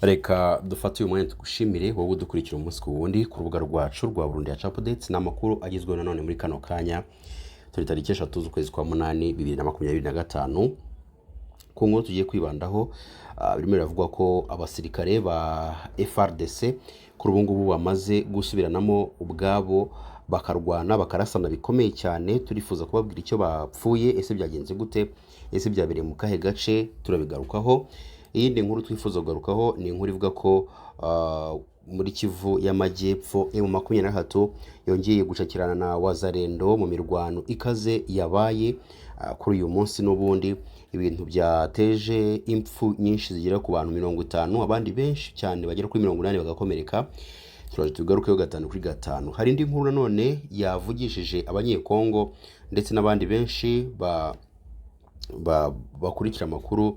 Reka dufate uyu mwanya tugushimire wowe udukurikira umunsi ku wundi ku rubuga rwacu rwa Burundi Yacu Updates n'amakuru agizwe nanone muri kano kanya turi tariki 3 z'ukwezi kwa munani 2025 ku nkuru tugiye kwibandaho birimo biravugwa ko abasirikare ba FRDC kuri ubu ngubu bamaze gusubiranamo ubwabo bakarwana bakarasana bikomeye cyane. Turifuza kubabwira icyo bapfuye, ese byagenze gute, ese byabereye mu kahe gace, turabigarukaho. Iyindi nkuru twifuza kugarukaho ni inkuru ivuga ko muri Kivu y'Amajyepfo M23 yongeye gucakirana na Wazalendo mu mirwano ikaze yabaye kuri uyu munsi, n'ubundi ibintu byateje impfu nyinshi zigera ku bantu 50, abandi benshi cyane bagera kuri 80 bagakomereka. Turaje tugarukeho gatanu kuri gatanu. Hari indi nkuru nanone yavugishije abanyekongo ndetse n'abandi benshi bakurikira amakuru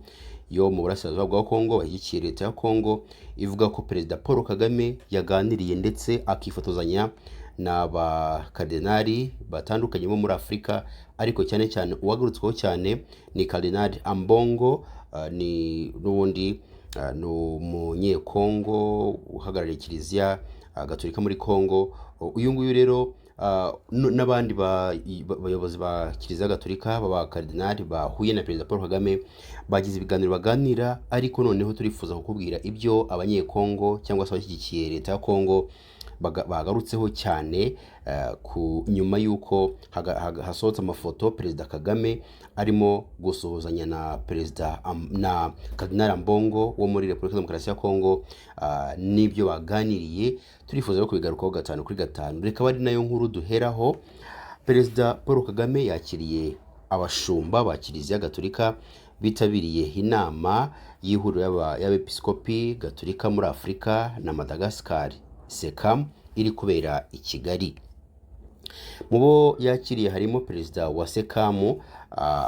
yo mu burasirazuba bwa Kongo bashyigikiye leta ya Kongo, ivuga ko Perezida Paul Kagame yaganiriye ndetse akifotozanya n'aba kardinali batandukanye bo muri Afurika, ariko cyane cyane uwagarutsweho cyane ni Kardinali Ambongo, ni n'ubundi n'umunyekongo uhagarariye Kiliziya Gatolika muri Kongo. Uyu nguyu rero n'abandi bayobozi ba Kiliziya Gatolika baba kardinali bahuye na Perezida Paul Kagame bagize ibiganiro baganira, ariko noneho turifuza kukubwira ibyo abanyekongo cyangwa se abashyigikiye leta ya Kongo bagarutseho cyane ku nyuma y'uko hasohotse amafoto Perezida Kagame arimo gusuhuzanya na na Kardinali Ambongo wo muri Repubulika Demokarasi ya Kongo, n'ibyo baganiriye. Turifuza rero kubigarukaho gatanu kuri gatanu. Reka bari nayo nkuru duheraho. Perezida Paul Kagame yakiriye abashumba ba Kiliziya Gatolika bitabiriye inama y'ihuriro y'abepiskopi Gatolika muri Afurika na Madagascar SECAM iri kubera i Kigali. Mu bo yakiriye harimo perezida wa SECAM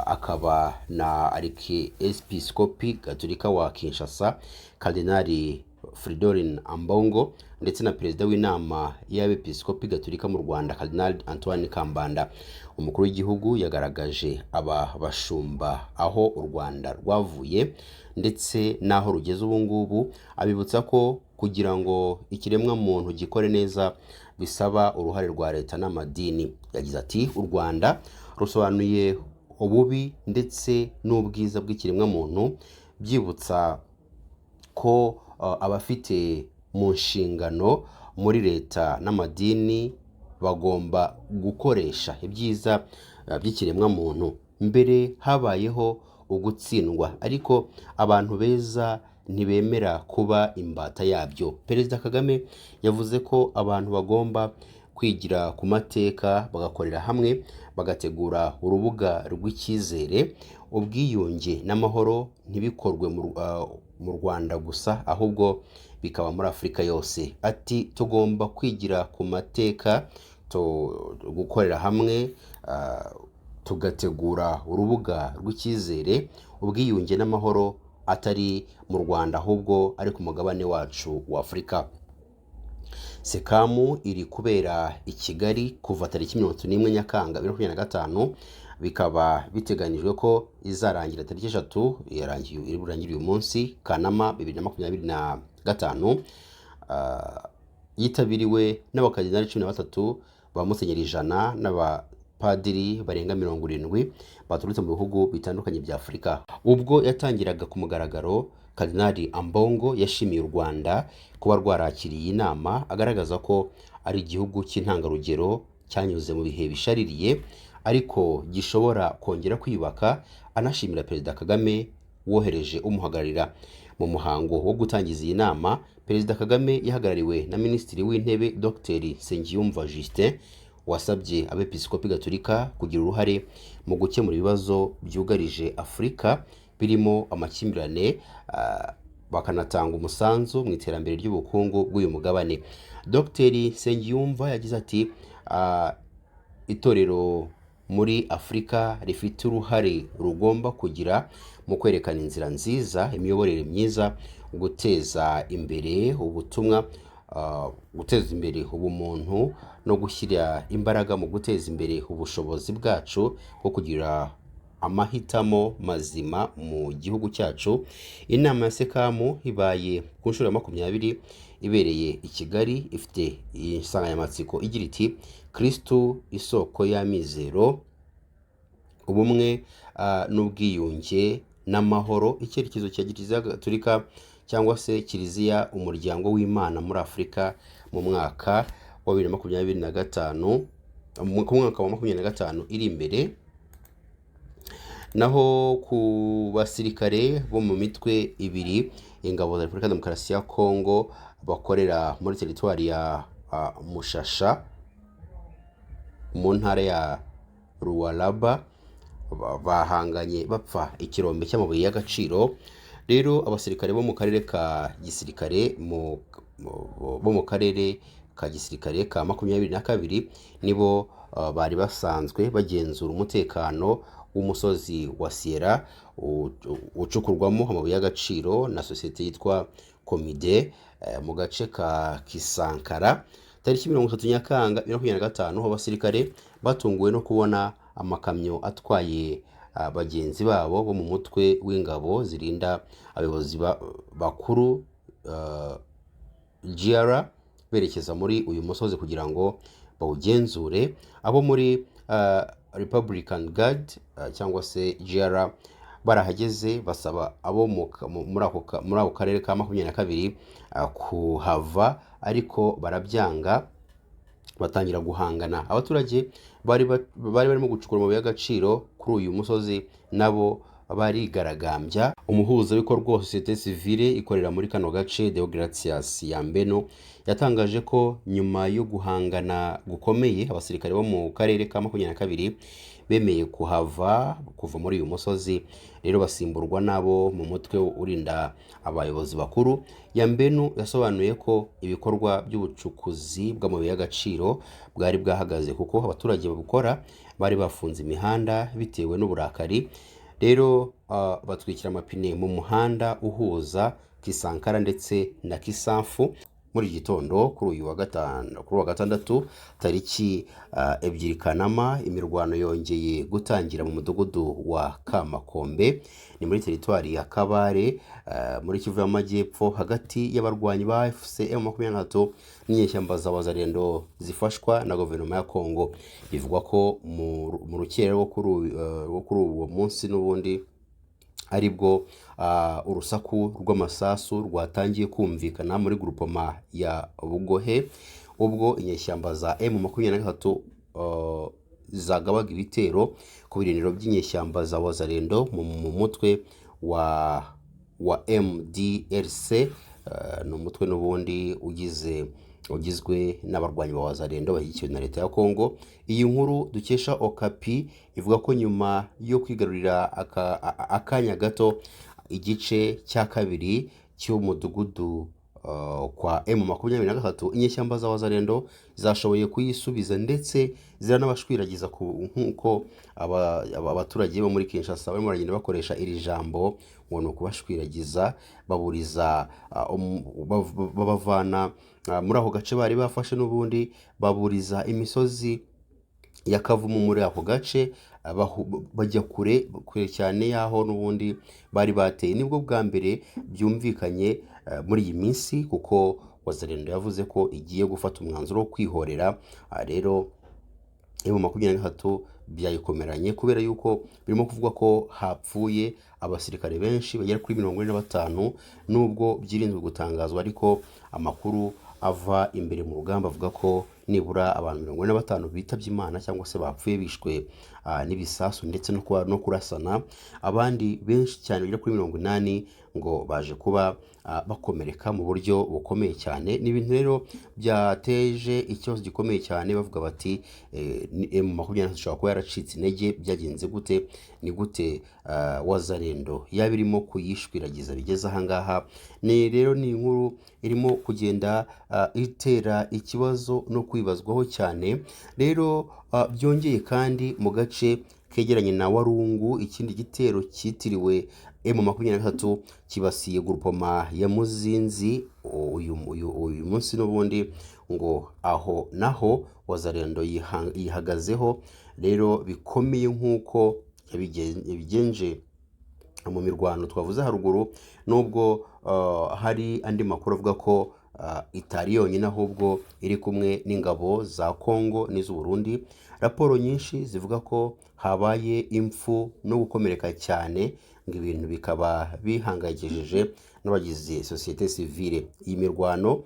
akaba na Archiepiscopi Gatolika wa Kinshasa Kardinali Fridolin Ambongo, ndetse na perezida w'inama y'abepiskopi Gatolika mu Rwanda Kardinali Antoine Kambanda. Umukuru w'igihugu yagaragaje aba bashumba aho u Rwanda rwavuye ndetse naho rugeze ubu ngubu, abibutsa ko kugira ngo ikiremwa muntu gikore neza bisaba uruhare rwa leta n'amadini. Yagize ati u Rwanda rusobanuye ububi ndetse n'ubwiza bw'ikiremwa muntu, byibutsa ko abafite mu nshingano muri leta n'amadini bagomba gukoresha ibyiza by'ikiremwa muntu. Mbere habayeho ugutsindwa, ariko abantu beza ntibemera kuba imbata yabyo. Perezida Kagame yavuze ko abantu bagomba kwigira ku mateka bagakorera hamwe, bagategura urubuga rw'icyizere, ubwiyunge n'amahoro ntibikorwe mu Rwanda gusa ahubwo bikaba muri Afurika yose. Ati tugomba kwigira ku mateka, gukorera hamwe, tugategura urubuga rw'icyizere, ubwiyunge n'amahoro atari mu Rwanda ahubwo ari ku mugabane wacu wa Afurika. SECAM iri kubera i Kigali kuva tariki 31 Nyakanga 2025, bikaba biteganijwe ko izarangira tariki 3 irangiye uyu munsi Kanama 2025. Yitabiriwe n'abakardinali 13 ba Musenyeri 100 n'abapadiri barenga 70 baturutse mu bihugu bitandukanye bya Afurika. Ubwo yatangiraga ku mugaragaro, Kardinali Ambongo yashimiye u Rwanda kuba rwarakiriye inama, agaragaza ko ari igihugu cy'intangarugero cyanyuze mu bihe bishaririye ariko gishobora kongera kwiyubaka, anashimira Perezida Kagame wohereje umuhagararira. Mu muhango wo gutangiza iyi nama, Perezida Kagame yahagarariwe na Minisitiri w'Intebe Dr Nsengiyumva Justin, wasabye abepiskopi Gatolika kugira uruhare mu gukemura ibibazo byugarije Afurika birimo amakimbirane, bakanatanga umusanzu mu iterambere ry'ubukungu bw'uyu mugabane. Dr Nsengiyumva yagize ati itorero muri Afurika rifite uruhare rugomba kugira mu kwerekana inzira nziza, imiyoborere myiza, guteza imbere ubutumwa, guteza imbere ubumuntu no gushyira imbaraga mu guteza imbere ubushobozi bwacu bwo kugira amahitamo mazima mu gihugu cyacu. Inama ya sekamu ibaye ku nshuro ya 20 ibereye i Kigali, ifite insanganyamatsiko igira iti Kristo isoko y'amizero, ubumwe n'ubwiyunge n'amahoro, icyerekezo cya Kiliziya Gatolika cyangwa se Kiliziya umuryango w'Imana muri Afurika mu mwaka wa 2025, mu mwaka wa 2025 iri imbere. Naho ku basirikare bo mu mitwe ibiri ingabo za Repubulika Demokarasi ya Kongo bakorera muri teritwari ya Mushasha mu ntara ya Lualaba bahanganye bapfa ikirombe cy'amabuye y'agaciro. Rero abasirikare bo mu karere ka gisirikare bo mu karere ka gisirikare ka 22 nibo bari basanzwe bagenzura umutekano w'umusozi wa Sierra ucukurwamo amabuye y'agaciro na sosiyete yitwa Komide mu gace ka Kisankara. Tariki 30 Nyakanga 2025 abasirikare batunguwe no kubona amakamyo atwaye bagenzi babo bo mu mutwe w'ingabo zirinda abayobozi bakuru GR berekeza muri uyu musozi kugira ngo bawugenzure. Abo muri Republican Guard cyangwa se GR barahageze basaba abo muri ako karere ka 22 kuhava, ariko barabyanga batangira guhangana. Abaturage bari barimo gucukura amabuye y'agaciro kuri uyu musozi nabo barigaragambya. Umuhuzabikorwa wa sosiyete sivile ikorera muri kano gace Deogratias Yambeno yatangaje ko nyuma yo guhangana gukomeye abasirikare bo mu karere ka 22 bemeye kuva muri uyu musozi, rero basimburwa nabo mu mutwe urinda abayobozi bakuru. Yambeno yasobanuye ko ibikorwa by'ubucukuzi bw'amabuye y'agaciro bwari bwahagaze kuko abaturage babukora bari bafunze imihanda bitewe n'uburakari. Rero batwikira amapine mu muhanda uhuza Kisankara ndetse na Kisanfu muri gitondo kuri uyu wa gatandatu tariki 2 Kanama. Imirwano yongeye gutangira mu mudugudu wa Kamakombe, ni muri teritwari ya Kabare muri Kivu y'Amajyepfo, hagati y'abarwanyi ba FCM23 n'inyeshyamba za Wazalendo zifashwa na guverinoma ya Kongo. Bivugwa ko mu rukera rwo kuri uwo munsi n'ubundi aribwo urusaku rw'amasasu rwatangiye kumvikana muri groupement ya Bugohe, ubwo inyeshyamba za M23 zagabaga ibitero ku birindiro by'inyeshyamba za Wazalendo mu mutwe wa MDRC, ni umutwe n'ubundi ugizwe n'abarwanyi ba Wazalendo bashyigikiwe na leta ya Kongo. Iyi nkuru dukesha Okapi ivuga ko nyuma yo kwigarurira akanya gato igice cya kabiri cy'umudugudu kwa M23, inyeshyamba za Wazalendo zashoboye kuyisubiza ndetse ziranabashwiragiza nk'uko abaturage bo muri Kinshasa barimo baragenda bakoresha iri jambo ngo ni ukubashwiragiza, baburiza babavana muri ako gace bari bafashe, n'ubundi baburiza imisozi ya Kavumu muri ako gace bajya kure cyane yaho n'ubundi bari bateye. Nibwo bwa mbere byumvikanye muri iyi minsi, kuko Wazalendo yavuze ko igiye gufata umwanzuro wo kwihorera. Rero M23 byayikomeranye kubera yuko birimo kuvuga ko hapfuye abasirikare benshi bagera kuri 45, nubwo byirinzwe gutangazwa, ariko amakuru ava imbere mu rugamba avuga ko nibura abantu 45 bitabye Imana cyangwa se bapfuye bishwe n'ibisasu ndetse no kurasana. Abandi benshi cyane bagera kuri 80 ngo baje kuba bakomereka mu buryo bukomeye cyane. Ni ibintu rero byateje ikibazo gikomeye cyane, bavuga bati M23 ishobora kuba yaracitse intege. Byagenze gute? Ni gute Wazalendo yaba irimo kuyishwiragiza bigeze ahangaha? Ni rero ni inkuru irimo kugenda itera ikibazo no kwibazwaho cyane. Rero byongeye kandi mu gace kegeranye na Warungu, ikindi gitero cyitiriwe M23 kibasiye groupement ya Muzinzi uyu munsi n'ubundi, ngo aho naho Wazalendo yihagazeho rero bikomeye nk'uko yabigenje mu mirwano twavuze haruguru, nubwo hari andi makuru avuga ko itari yonyine ahubwo iri kumwe n'ingabo za Kongo n'iz'u Burundi. Raporo nyinshi zivuga ko habaye impfu no gukomereka cyane, ngo ibintu bikaba bihangayikishije n'abagize sosiyete sivile. Iyi mirwano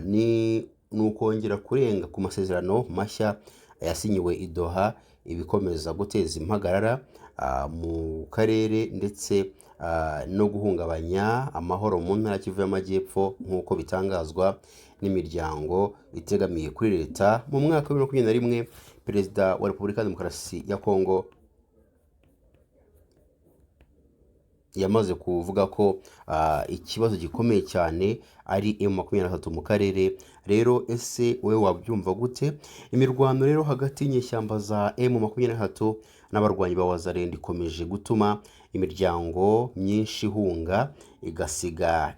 ni ukongera kurenga ku masezerano mashya yasinyiwe i Doha, ibikomeza guteza impagarara mu karere ndetse no guhungabanya amahoro mu ntara Kivu y'Amajyepfo, nk'uko bitangazwa n'imiryango itegamiye kuri leta. Mu mwaka wa 2021 Perezida wa Repubulika ya Demokarasi ya Kongo yamaze kuvuga ko ikibazo gikomeye cyane ari M23 mu karere. Rero ese wowe wabyumva gute? Imirwano rero hagati y'inyeshyamba za M23 n'abarwanyi ba Wazalendo ikomeje gutuma imiryango myinshi ihunga, igasiga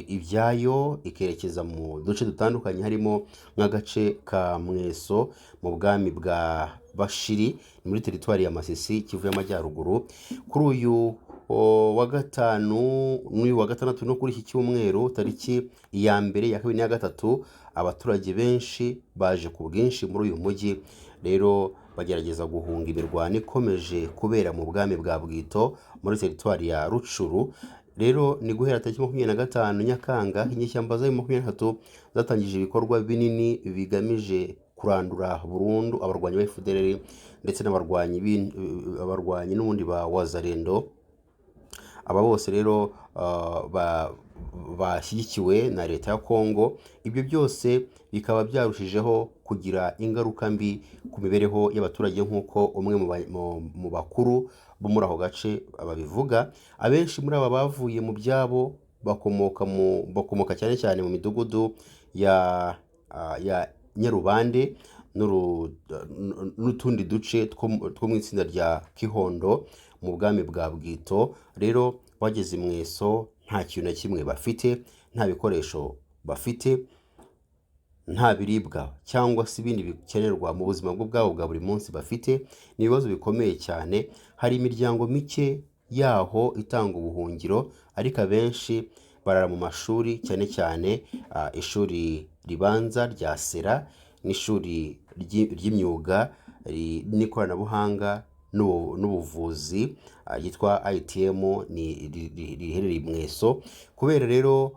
ibyayo ikerekeza mu duce dutandukanye, harimo nk'agace ka Mweso mu bwami bwa Bashiri muri teritwari ya Masisi, Kivu y'Amajyaruguru. Kuri uyu wa gatanu n'uyu wa gatandatu no kuri iki cyumweru tariki ya mbere, ya kabiri, ya gatatu, abaturage benshi baje ku bwinshi muri uyu mujyi. Rero bagerageza guhunga imirwano ikomeje kubera mu bwami bwa Bwito muri teritwari ya Rucuru. Rero ni guhera tariki 25 Nyakanga, inyeshyamba za M23 zatangije ibikorwa binini bigamije kurandura burundu abarwanyi ba FDLR ndetse n'abarwanyi n'ubundi ba Wazalendo. Aba bose rero bashyigikiwe na leta ya Kongo. Ibyo byose bikaba byarushijeho kugira ingaruka mbi ku mibereho y'abaturage, nk'uko umwe mu bakuru bo muri ako gace babivuga. Abenshi muri aba bavuye mu byabo bakomoka cyane cyane mu midugudu ya Nyarubande n'utundi duce two mu itsinda rya Kihondo mu bwami bwa Bwito. Rero bageze Mweso nta kintu na kimwe bafite, nta bikoresho bafite, nta biribwa cyangwa se ibindi bikenerwa mu buzima bwabo bwa buri munsi bafite. Ni ibibazo bikomeye cyane. Hari imiryango mike yaho itanga ubuhungiro, ariko abenshi barara mu mashuri, cyane cyane ishuri ribanza rya Sera n'ishuri ry'imyuga n'ikoranabuhanga n'ubuvuzi yitwa ITM riherereye Mweso. Kubera rero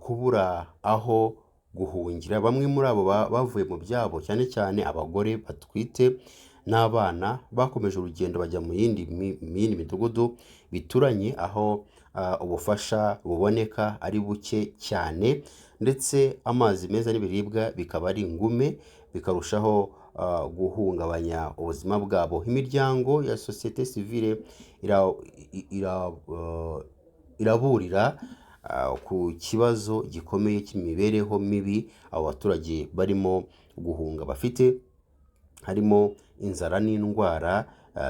kubura aho guhungira, bamwe muri abo bavuye mu byabo, cyane cyane abagore batwite n'abana, bakomeje urugendo bajya mu yindi midugudu bituranye, aho ubufasha buboneka ari buke cyane, ndetse amazi meza n'ibiribwa bikaba ari ingume, bikarushaho guhungabanya ubuzima bwabo. Imiryango ya sosiyete sivile iraburira ku kibazo gikomeye cy'imibereho mibi abo baturage barimo guhunga bafite, harimo inzara n'indwara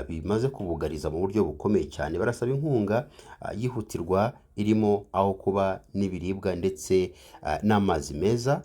bimaze kubugariza mu buryo bukomeye cyane. Barasaba inkunga yihutirwa irimo aho kuba n'ibiribwa ndetse n'amazi meza.